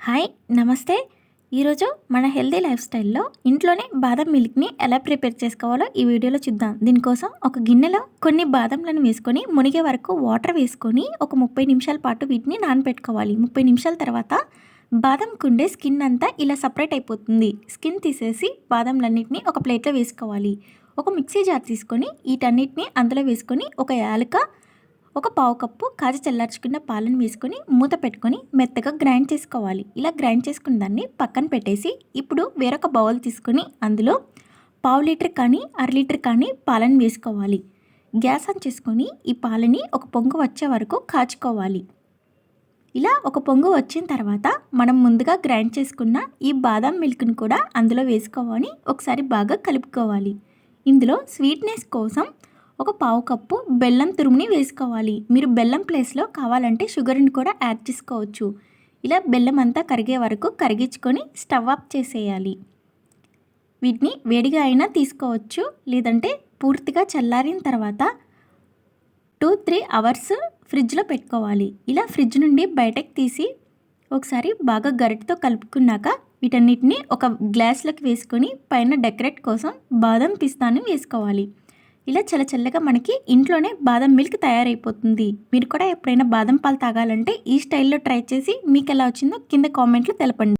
Hi నమస్తే. ఈరోజు మన హెల్తీ లైఫ్ స్టైల్లో ఇంట్లోనే బాదం మిల్క్ని ఎలా ప్రిపేర్ చేసుకోవాలో ఈ వీడియోలో చూద్దాం. దీనికోసం ఒక గిన్నెలో కొన్ని బాదంలను వేసుకొని మునిగే వరకు వాటర్ వేసుకొని ఒక 30 నిమిషాల పాటు వీటిని నానబెట్టుకోవాలి. 30 నిమిషాల తర్వాత బాదంకుండే స్కిన్ అంతా ఇలా సపరేట్ అయిపోతుంది. స్కిన్ తీసేసి బాదంలన్నిటిని ఒక ప్లేట్లో వేసుకోవాలి. ఒక మిక్సీ జార్ తీసుకొని వీటన్నిటిని అందులో వేసుకొని ఒక యాలక, ఒక పావు కప్పు కాచి చల్లార్చుకున్న పాలను వేసుకొని మూత పెట్టుకొని మెత్తగా గ్రైండ్ చేసుకోవాలి. ఇలా గ్రైండ్ చేసుకున్న దాన్ని పక్కన పెట్టేసి ఇప్పుడు వేరొక బౌల్ తీసుకొని అందులో పావు లీటర్ కానీ అర లీటర్ కానీ పాలను వేసుకోవాలి. గ్యాస్ ఆన్ చేసుకొని ఈ పాలని ఒక పొంగు వచ్చే వరకు కాచుకోవాలి. ఇలా ఒక పొంగు వచ్చిన తర్వాత మనం ముందుగా గ్రైండ్ చేసుకున్న ఈ బాదం మిల్క్ని కూడా అందులో వేసుకోవాలి. ఒకసారి బాగా కలుపుకోవాలి. ఇందులో స్వీట్నెస్ కోసం ఒక పావు కప్పు బెల్లం తురుముని వేసుకోవాలి. మీరు బెల్లం ప్లేస్లో కావాలంటే షుగర్ని కూడా యాడ్ చేసుకోవచ్చు. ఇలా బెల్లం అంతా కరిగే వరకు కరిగించుకొని స్టవ్ ఆఫ్ చేసేయాలి. వీటిని వేడిగా అయినా తీసుకోవచ్చు, లేదంటే పూర్తిగా చల్లారిన తర్వాత 2-3 అవర్స్ ఫ్రిడ్జ్లో పెట్టుకోవాలి. ఇలా ఫ్రిడ్జ్ నుండి బయటకు తీసి ఒకసారి బాగా గరిటతో కలుపుకున్నాక వీటన్నిటిని ఒక గ్లాస్లోకి వేసుకొని పైన డెకరేట్ కోసం బాదం పిస్తాను వేసుకోవాలి. ఇలా చల్లగా మనకి ఇంట్లోనే బాదం మిల్క్ తయారైపోతుంది. మీరు కూడా ఎప్పుడైనా బాదం పాలు తాగాలంటే ఈ స్టైల్లో ట్రై చేసి మీకు ఎలా వచ్చిందో కింద కామెంట్లో తెలపండి.